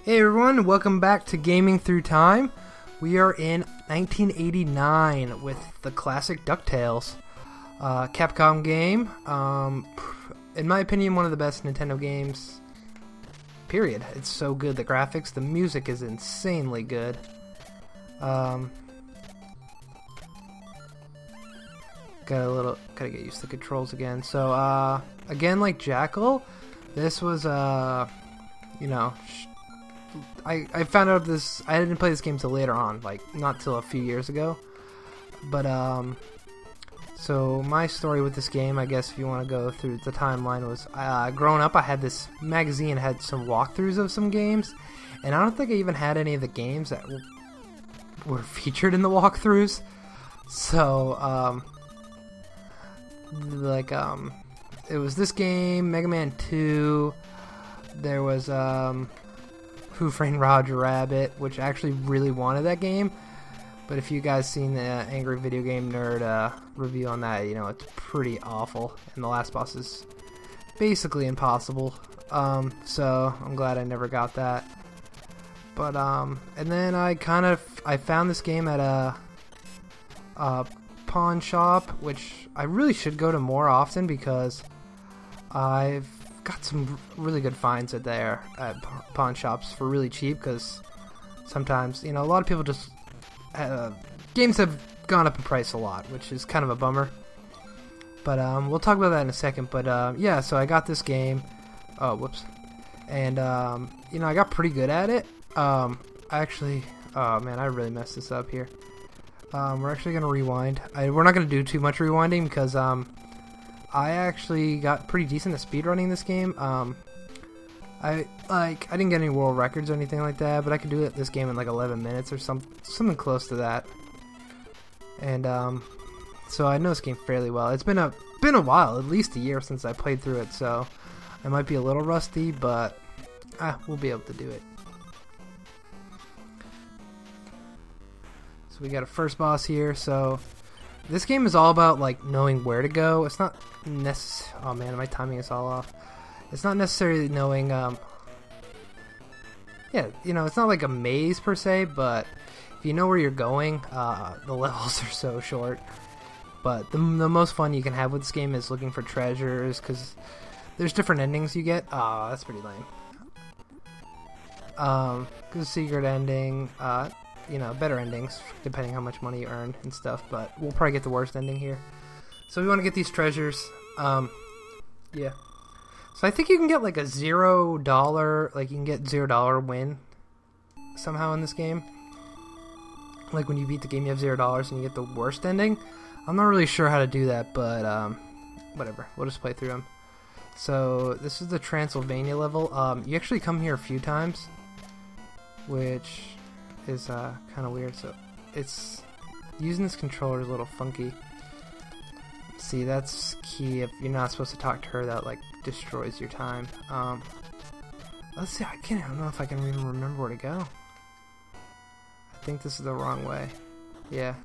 Hey everyone, welcome back to Gaming Through Time. We are in 1989 with the classic Ducktales. Capcom game. In my opinion, one of the best Nintendo games. Period. It's so good. The graphics, the music is insanely good. Gotta get used to the controls again. So, again, like Jackal, this was, I found out this. I didn't play this game till later on, like not till a few years ago. But so my story with this game, I guess, if you want to go through the timeline, was growing up. I had this magazine had some walkthroughs of some games, and I don't think I even had any of the games that were featured in the walkthroughs. So it was this game, Mega Man 2. There was Who Framed Roger Rabbit, which I actually really wanted that game. But if you guys seen the Angry Video Game Nerd review on that, you know it's pretty awful, and the last boss is basically impossible. So I'm glad I never got that. But and then I found this game at a pawn shop, which I really should go to more often because I've got some really good finds at pawn shops for really cheap, because sometimes, a lot of people just games have gone up in price a lot, which is kind of a bummer, but we'll talk about that in a second. But yeah, so I got this game, and I got pretty good at it. Oh man, I really messed this up here. We're actually gonna rewind. We're not gonna do too much rewinding because I actually got pretty decent at speedrunning this game. I didn't get any world records or anything like that, but I could do this game in like 11 minutes or something close to that. And so I know this game fairly well. It's been a while, at least a year since I played through it, so I might be a little rusty, but we'll be able to do it. So we got a first boss here. So this game is all about like knowing where to go. It's not oh man, my timing is all off. It's not necessarily knowing it's not like a maze per se, but if you know where you're going, the levels are so short. But the most fun you can have with this game is looking for treasures, because there's different endings you get. That's pretty lame. Good secret ending, better endings depending how much money you earn and stuff, but we'll probably get the worst ending here. So we want to get these treasures. Yeah. So I think you can get like a $0, like you can get $0 win somehow in this game. Like when you beat the game, you have $0 and you get the worst ending. I'm not really sure how to do that, but whatever. We'll just play through them. So this is the Transylvania level. You actually come here a few times, which is kind of weird. So it's using this controller is a little funky. See, that's key. If you're not supposed to talk to her, that like destroys your time. Let's see. I don't know if I can even remember where to go. I think this is the wrong way. Yeah.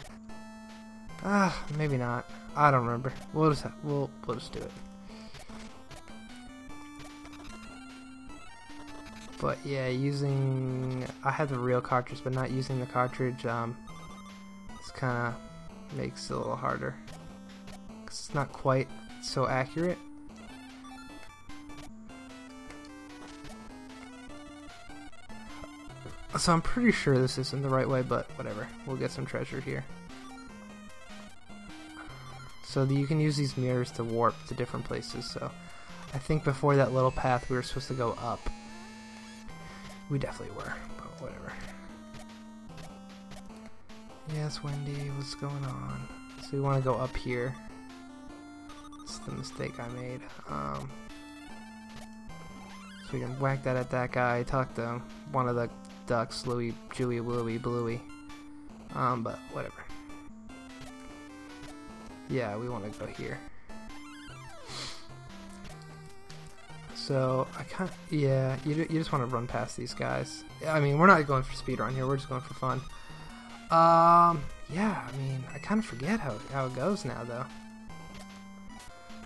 Maybe not. I don't remember. We'll just do it. But yeah, I had the real cartridge, but not using the cartridge, this kind of makes it a little harder. 'Cause it's not quite so accurate. So I'm pretty sure this isn't the right way, but whatever. We'll get some treasure here. So you can use these mirrors to warp to different places. So I think before that little path we were supposed to go up. We definitely were, but whatever. Yes, Wendy, what's going on? So we want to go up here. That's the mistake I made. So we can whack that at that guy, talk to one of the ducks, Louie, Julie, Louie, Bluey. But whatever. Yeah, we want to go here. So you just want to run past these guys. I mean, we're not going for speedrun here. We're just going for fun. Yeah, I mean, I kind of forget how it goes now, though.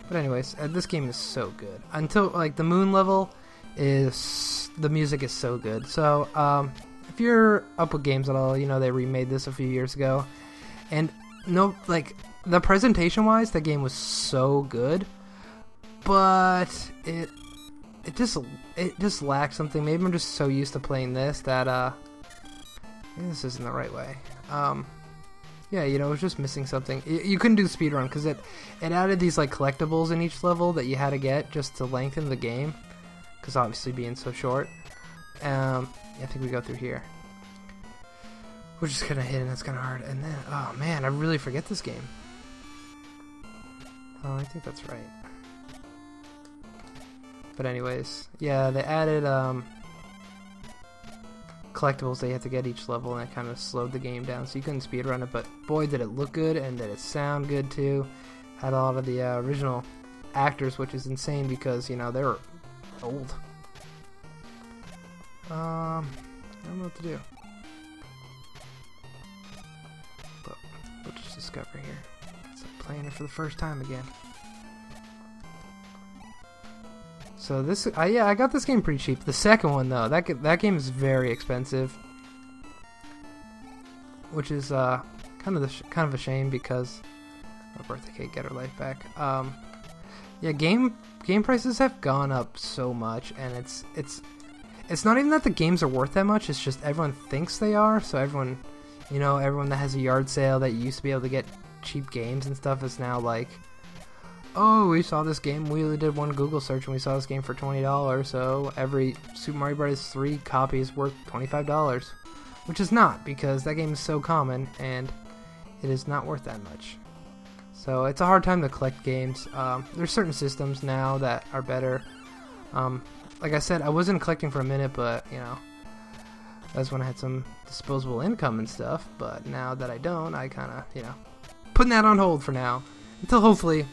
But anyways, this game is so good. Until, like, the moon level, the music is so good. So if you're up with games at all, you know they remade this a few years ago, and no, like the presentation wise, the game was so good, but it just lacked something. Maybe I'm just so used to playing this that maybe this isn't the right way. Yeah, you know, it was just missing something. You couldn't do speedrun because it added these like collectibles in each level that you had to get just to lengthen the game. Because obviously being so short. I think we go through here. We're just kind of hidden. That's kind of hard. And then, oh man, I really forget this game. Oh, I think that's right. But anyways, yeah, they added collectibles that you have to get each level, and it kind of slowed the game down, so you couldn't speedrun it. But boy, did it look good, and did it sound good too. Had a lot of the original actors, which is insane because you know they were old. I don't know what to do. But we'll just discover here. It's like playing it for the first time again. So this, yeah, I got this game pretty cheap. The second one though, that game is very expensive, which is kind of a shame because my birthday cake, get her life back. Yeah, game prices have gone up so much, and it's not even that the games are worth that much. It's just everyone thinks they are. So everyone, you know, everyone that has a yard sale that used to be able to get cheap games and stuff is now like, oh, we saw this game. We did one Google search and we saw this game for $20. So every Super Mario Bros. 3 copy is worth $25, which is not, because that game is so common and it is not worth that much. So it's a hard time to collect games. There's certain systems now that are better. Like I said, I wasn't collecting for a minute, but you know, that's when I had some disposable income and stuff. But now that I don't, I kind of, you know, putting that on hold for now until hopefully.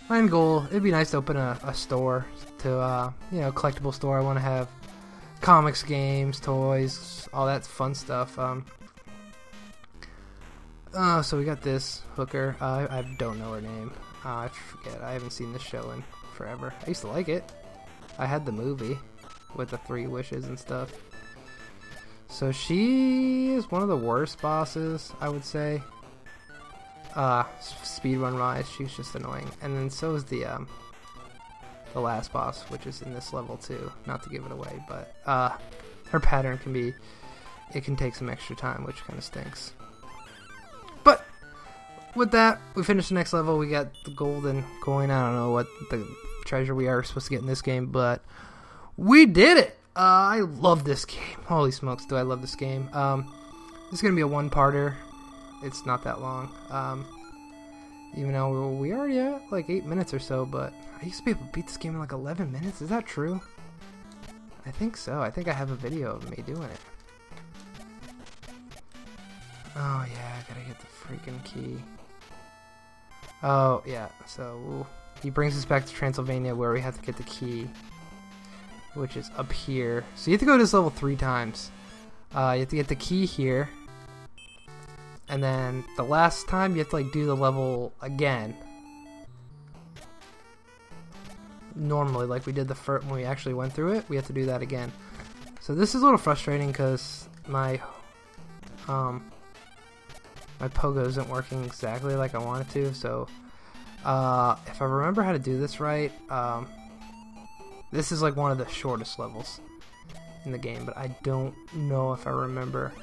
My end goal, it'd be nice to open a store, to, you know, collectible store. I want to have comics, games, toys, all that fun stuff. So we got this hooker. I don't know her name. I forget. I haven't seen this show in forever. I used to like it. I had the movie with the 3 wishes and stuff. So she is one of the worst bosses, I would say. Speedrun wise, she's just annoying, and then so is the last boss, which is in this level too. Not to give it away, but her pattern can take some extra time, which kind of stinks. But with that, we finished the next level. We got the golden coin. I don't know what the treasure we are supposed to get in this game, but we did it. I love this game. Holy smokes, do I love this game. This is gonna be a one-parter. It's not that long, even though we already at like 8 minutes or so, but I used to be able to beat this game in like 11 minutes. Is that true? I think so. I think I have a video of me doing it. Oh yeah, I gotta get the freaking key. Oh yeah, so he brings us back to Transylvania where we have to get the key, which is up here. So you have to go to this level 3 times. You have to get the key here. And then the last time you have to like do the level again. Normally, like we did the first when we actually went through it, we have to do that again. So this is a little frustrating because my pogo isn't working exactly like I want it to. So if I remember how to do this right, this is like one of the shortest levels in the game, but I don't know if I remember.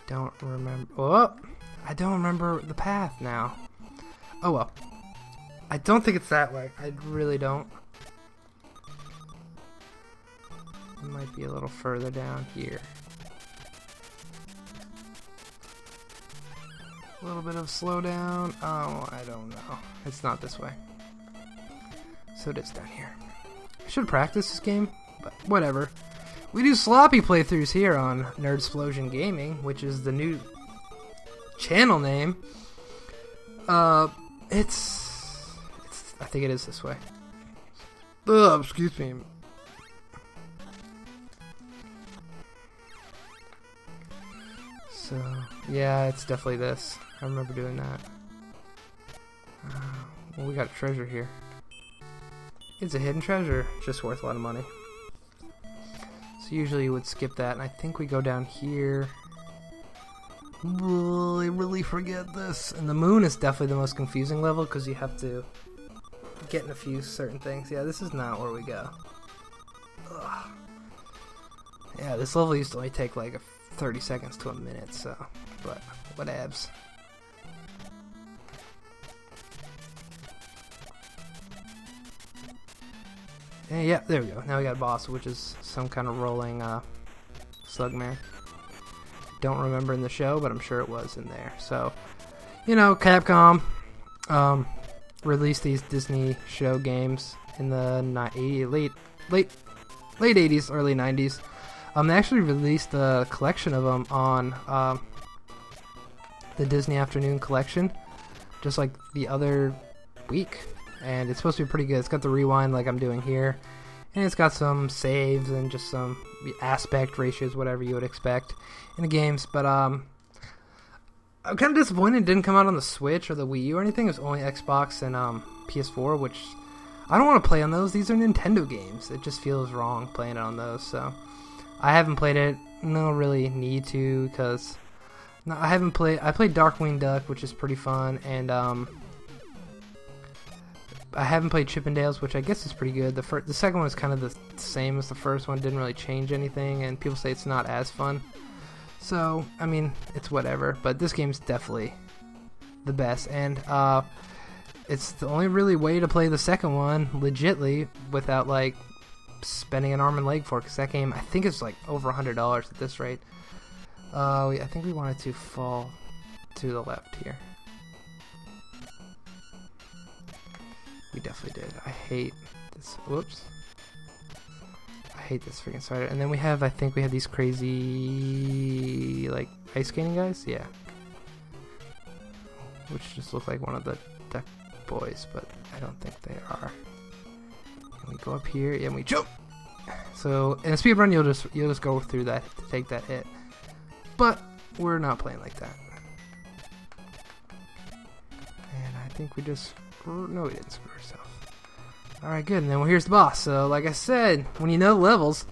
Don't remember. Oh, I don't remember the path now. Oh well. I don't think it's that way. I really don't. It might be a little further down here. A little bit of slowdown. Oh, I don't know. It's not this way. So it is down here. I should practice this game, but whatever. We do sloppy playthroughs here on Nerdsplosion Gaming, which is the new channel name. It's I think it is this way. Excuse me. So, yeah, it's definitely this. I remember doing that. Well, we got a treasure here. It's a hidden treasure, just worth a lot of money. So usually you would skip that, and I think we go down here. I really forget this. And the moon is definitely the most confusing level because you have to get in a few certain things. Yeah, this is not where we go. Ugh. Yeah, this level used to only take like 30 seconds to a minute, so, but whatevs. And yeah, there we go. Now we got a boss, which is some kind of rolling slug man. Don't remember in the show, but I'm sure it was in there. So, you know, Capcom released these Disney show games in the late 80s, early 90s. They actually released a collection of them on the Disney Afternoon collection, just like the other week. And it's supposed to be pretty good. It's got the rewind like I'm doing here, and it's got some saves and just some aspect ratios, whatever you would expect in the games. But I'm kind of disappointed it didn't come out on the Switch or the Wii U or anything. It was only Xbox and PS4, which I don't want to play on those. These are Nintendo games. It just feels wrong playing it on those. So I haven't played it. No really need to, because I haven't played. I played Darkwing Duck, which is pretty fun, and I haven't played Chippendales, which I guess is pretty good. The second one is kind of the same as the first one. Didn't really change anything, and people say it's not as fun. So, I mean, it's whatever. But this game's definitely the best, and it's the only really way to play the second one legitly without like spending an arm and leg for it. Because that game, I think it's like over $100 at this rate. I think we wanted to fall to the left here. We definitely did. I hate this. Whoops. I hate this freaking spider. And then we have, I think we have these crazy, like, ice skating guys? Yeah. Which just look like one of the duck boys, but I don't think they are. And we go up here, and we jump! So, in a speed run, you'll just go through that to take that hit. But, we're not playing like that. And I think we just... No, we didn't screw ourselves. Alright, good. And then here's the boss. So, like I said, when you know the levels,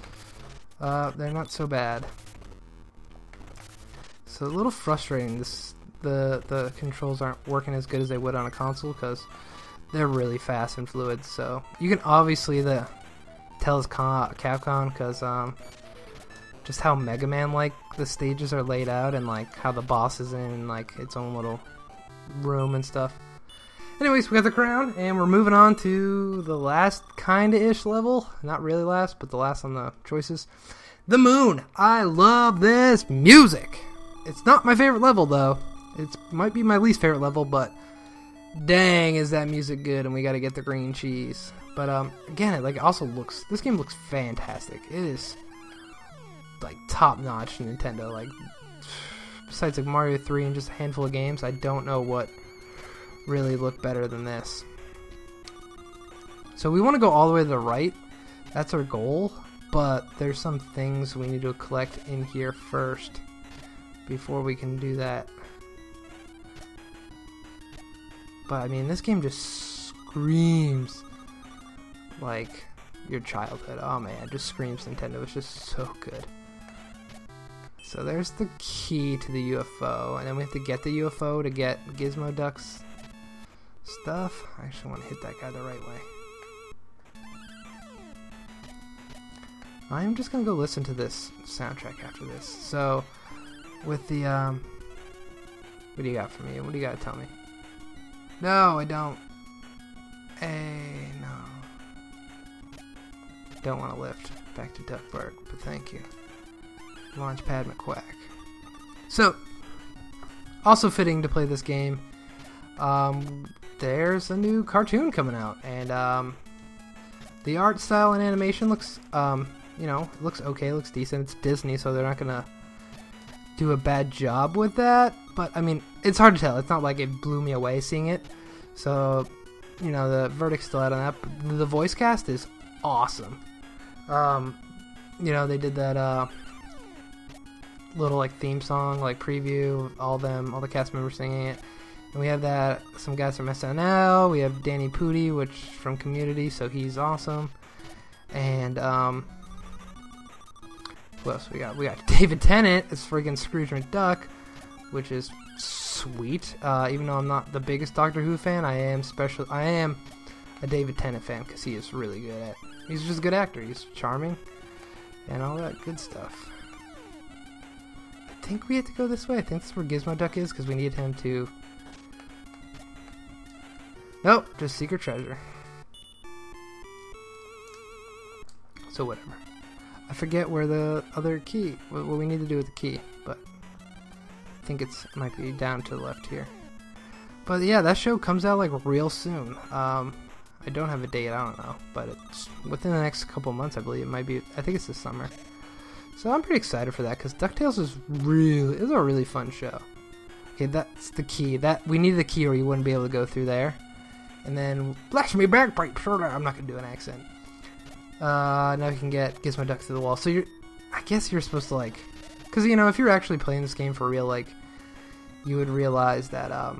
they're not so bad. So, a little frustrating. The controls aren't working as good as they would on a console because they're really fast and fluid. So, you can obviously tell it's Capcom because just how Mega Man-like the stages are laid out, and like how the boss is in like its own little room and stuff. Anyways, we got the crown, and we're moving on to the last kinda-ish level. Not really last, but the last on the choices. The moon! I love this music! It's not my favorite level, though. It might be my least favorite level, but dang, is that music good, and we gotta get the green cheese. But, again, it also looks... This game looks fantastic. It is, like, top-notch Nintendo. Like, besides, like, Mario 3 and just a handful of games, I don't know what really look better than this. So we want to go all the way to the right. That's our goal, but there's some things we need to collect in here first before we can do that. But I mean, this game just screams like your childhood. Oh man, it just screams Nintendo. It's just so good. So there's the key to the UFO, and then we have to get the UFO to get Gizmo Duck's stuff. I actually want to hit that guy the right way. I'm just gonna go listen to this soundtrack after this. So, with the what do you got for me? What do you got to tell me? No, I don't. Hey, no. Don't want to lift back to Duckburg, but thank you. Launchpad McQuack. So, also fitting to play this game. There's a new cartoon coming out, and the art style and animation looks, you know, looks okay, looks decent. It's Disney, so they're not gonna do a bad job with that. But I mean, it's hard to tell. It's not like it blew me away seeing it. So, you know, the verdict's still out on that. But the voice cast is awesome. You know, they did that little like theme song, like preview, all the cast members singing it. And we have some guys from SNL. We have Danny Pudi, which from Community, so he's awesome. And who else we got? We got David Tennant as friggin' Scrooge McDuck, which is sweet. Even though I'm not the biggest Doctor Who fan, I am a David Tennant fan because he is really good at. He's just a good actor. He's charming and all that good stuff. I think we have to go this way. I think this is where Gizmo Duck is because we need him to. Nope, just secret treasure. So whatever. I forget where the other key, what we need to do with the key, but I think it might be down to the left here. But yeah, that show comes out like real soon. I don't have a date, I don't know, but it's within the next couple months, I believe. It might be, I think it's this summer. So I'm pretty excited for that because DuckTales is a really fun show. Okay, that's the key. We needed the key or you wouldn't be able to go through there. And then, blast me bagpipe, I'm not going to do an accent. Now we can get Gizmo Duck through the wall. So I guess you're supposed to like, because you know, if you're actually playing this game for real, like, you would realize that,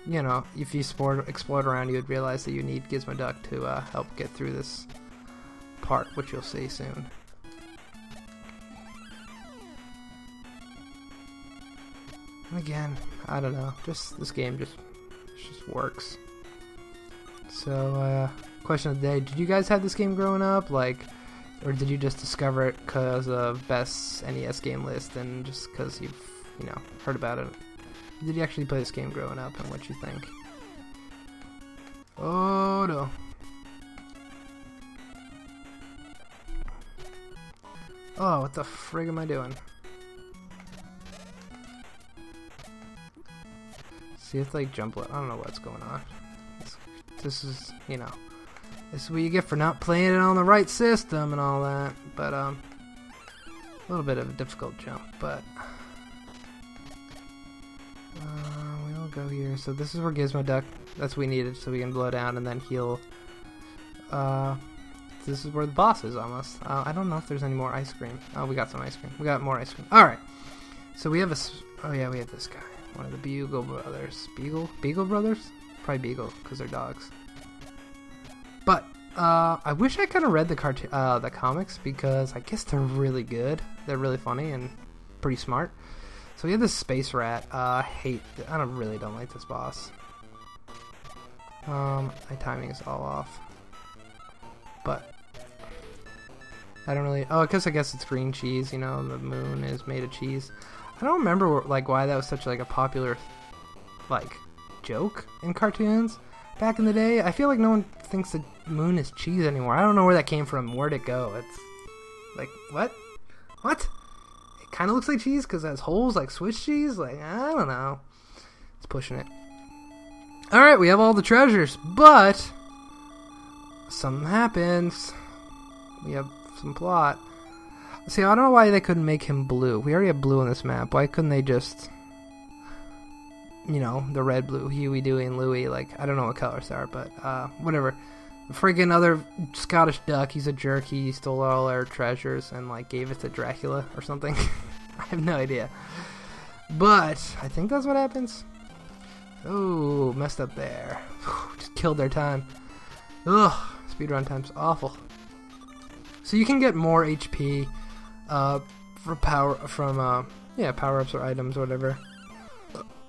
you know, if you explored around, you would realize that you need Gizmo Duck to help get through this part, which you'll see soon. And again, I don't know, this game just works. So, question of the day: did you guys have this game growing up, like, or did you just discover it because of best NES game list and just because you've, you know, heard about it? Did you actually play this game growing up, and what you think? Oh no. Oh, what the frig am I doing? See if they jump. I don't know what's going on. This is, you know, this is what you get for not playing it on the right system and all that. But a little bit of a difficult jump, but we'll go here. So this is where Gizmo Duck. That's what we needed, so we can blow down and then heal. This is where the boss is almost. I don't know if there's any more ice cream. Oh, we got some ice cream. We got more ice cream. All right. So we have oh yeah, we have this guy. One of the Bugle brothers. Beagle brothers? Probably Beagle, because they're dogs. But I wish I kind of read the comics, because I guess they're really good. They're really funny and pretty smart. So we have this space rat. I really don't like this boss. My timing is all off. But I don't really. Oh, I guess it's green cheese. You know, the moon is made of cheese. I don't remember like why that was such like a popular like joke in cartoons back in the day. I feel like no one thinks the moon is cheese anymore. I don't know where that came from. Where'd it go? It's like what? It kind of looks like cheese because it has holes like Swiss cheese. Like I don't know. It's pushing it. All right, we have all the treasures, but something happens. We have some plot. See, I don't know why they couldn't make him blue. We already have blue on this map. Why couldn't they just, you know, the red, blue, Huey, Dewey, and Louie? Like, I don't know what colors they are, but whatever. The freaking other Scottish duck, he's a jerk. He stole all our treasures and, like, gave it to Dracula or something. I have no idea. But I think that's what happens. Oh, messed up there. Just killed their time. Ugh, speedrun time's awful. So you can get more HP for power-ups or items or whatever.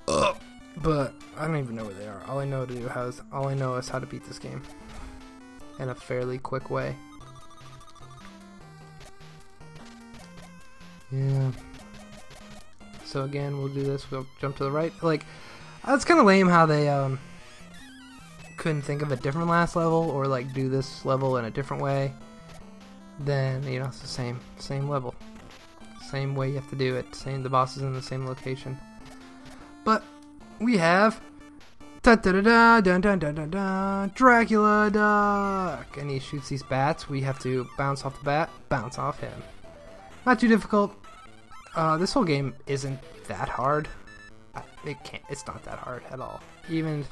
But I don't even know where they are. All I know is how to beat this game in a fairly quick way. Yeah. So again, we'll do this. We'll jump to the right. Like, that's kind of lame how they couldn't think of a different last level or like do this level in a different way. Then, you know, it's the same level, same way you have to do it, the boss is in the same location. But we have Dracula Duck, and he shoots these bats. We have to bounce off the bat, bounce off him. Not too difficult. This whole game isn't that hard. It's not that hard at all. Even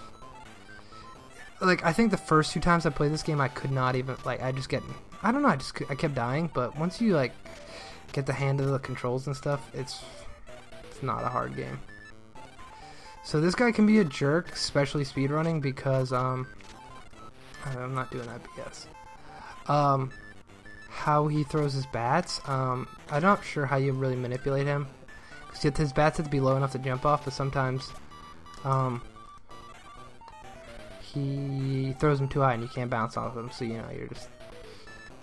like I think the first 2 times I played this game, I could not even like. I don't know. I kept dying. But once you like get the hand of the controls and stuff, it's not a hard game. So this guy can be a jerk, especially speedrunning, because I'm not doing that BS. How he throws his bats, I'm not sure how you really manipulate him, because his bats have to be low enough to jump off, but sometimes he throws them too high and you can't bounce off them, so you know, you're just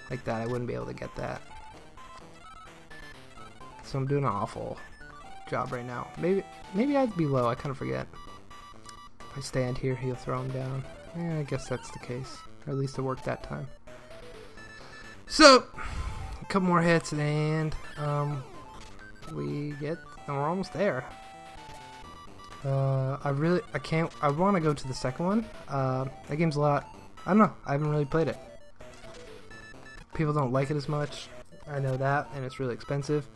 like that. I wouldn't be able to get that. So I'm doing an awful job right now. Maybe I have to be low, I kind of forget. If I stand here, he'll throw him down. Yeah, I guess that's the case. Or at least it worked that time. So, a couple more hits and we're almost there. I want to go to the second one. That game's a lot, I don't know, I haven't really played it. People don't like it as much, I know that, and it's really expensive.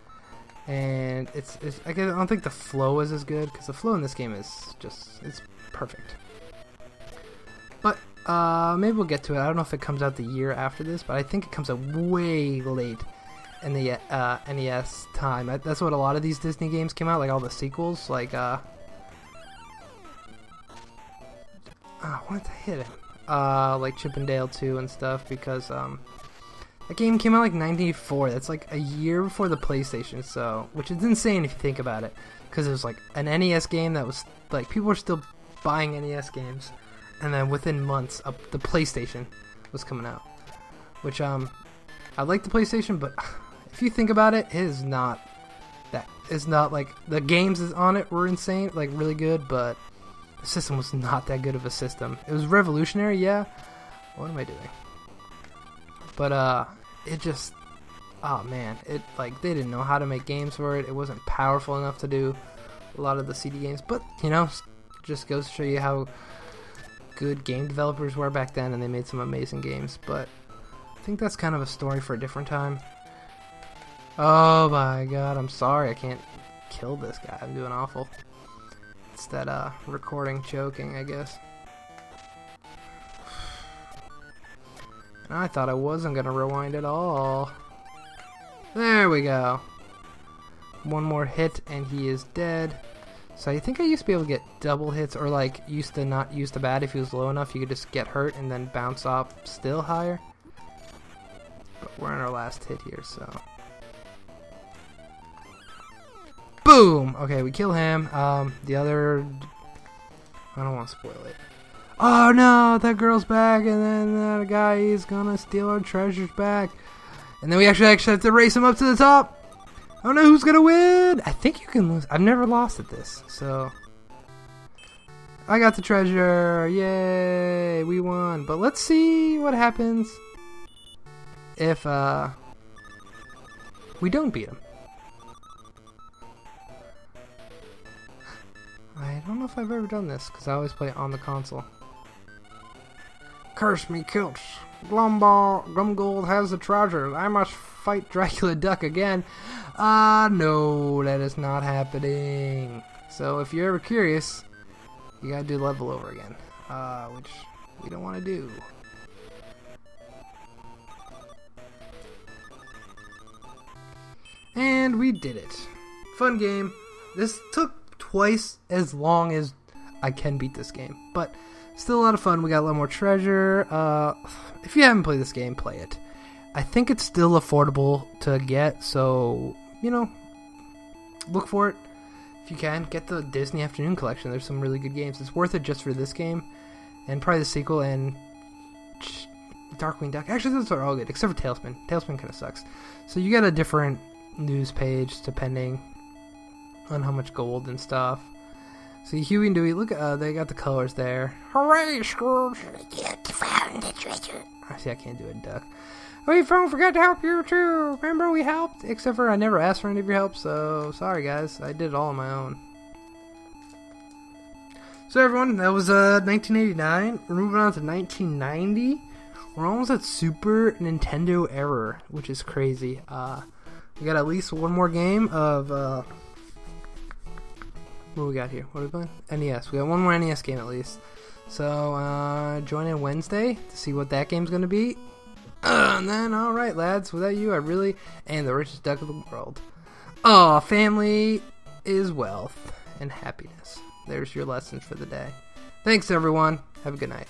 And I don't think the flow is as good, because the flow in this game is it's perfect. But maybe we'll get to it. I don't know if it comes out the year after this, but I think it comes out way late in the NES time. That's what a lot of these Disney games came out, like all the sequels, like I wanted to hit him, like Chip and Dale 2 and stuff, because that game came out like 1994. That's like a year before the PlayStation, so, which is insane if you think about it, because it was like an NES game that was like, people were still buying NES games, and then within months the PlayStation was coming out, which I like the PlayStation, but if you think about it, it's not like the games on it were insane, like really good, but the system was not that good of a system. It was revolutionary, yeah. What am I doing? But it just, oh man, it, like, they didn't know how to make games for it. It wasn't powerful enough to do a lot of the CD games, but you know, just goes to show you how good game developers were back then, and they made some amazing games. But I think that's kind of a story for a different time. Oh my god, I'm sorry, I can't kill this guy. I'm doing awful. It's that recording choking, I guess. And I thought I wasn't gonna rewind at all. There we go. One more hit and he is dead. So I think I used to be able to get double hits, or like used to not use the bat. If he was low enough, you could just get hurt and then bounce off still higher. But we're on our last hit here, so. Boom! Okay, we kill him. The other, I don't want to spoil it. Oh no, that girl's back, and then that guy is gonna steal our treasures back. And then we actually have to race him up to the top. I don't know who's gonna win. I think you can lose. I've never lost at this, so. I got the treasure. Yay, we won. But let's see what happens if we don't beat him. I don't know if I've ever done this, because I always play it on the console. Curse me kilts. Glumgold has the treasure. I must fight Dracula Duck again. No, that is not happening. So if you're ever curious, you gotta do the level over again, which we don't want to do. And we did it. Fun game. This took twice as long as I can beat this game, but still a lot of fun. We got a lot more treasure. If you haven't played this game, play it. I think it's still affordable to get, so, you know, look for it. If you can, get the Disney Afternoon Collection. There's some really good games. It's worth it just for this game, and probably the sequel, and Darkwing Duck. Actually, those are all good, except for Tailspin. Tailspin kind of sucks. So you get a different news page depending on how much gold and stuff. See, Huey and Dewey, look, they got the colors there. Hooray, Scrooge! You found the treasure. See, I can't do a duck. We forgot to help you too. Remember we helped? Except for I never asked for any of your help, so sorry guys. I did it all on my own. So everyone, that was 1989. We're moving on to 1990. We're almost at Super Nintendo era, which is crazy. We got at least one more game of what we got here? What are we playing? NES. We got one more NES game at least. So, join in Wednesday to see what that game's gonna be. And then, alright lads, without you I really am the richest duck of the world. Aw, family is wealth and happiness. there's your lessons for the day. Thanks, everyone. Have a good night.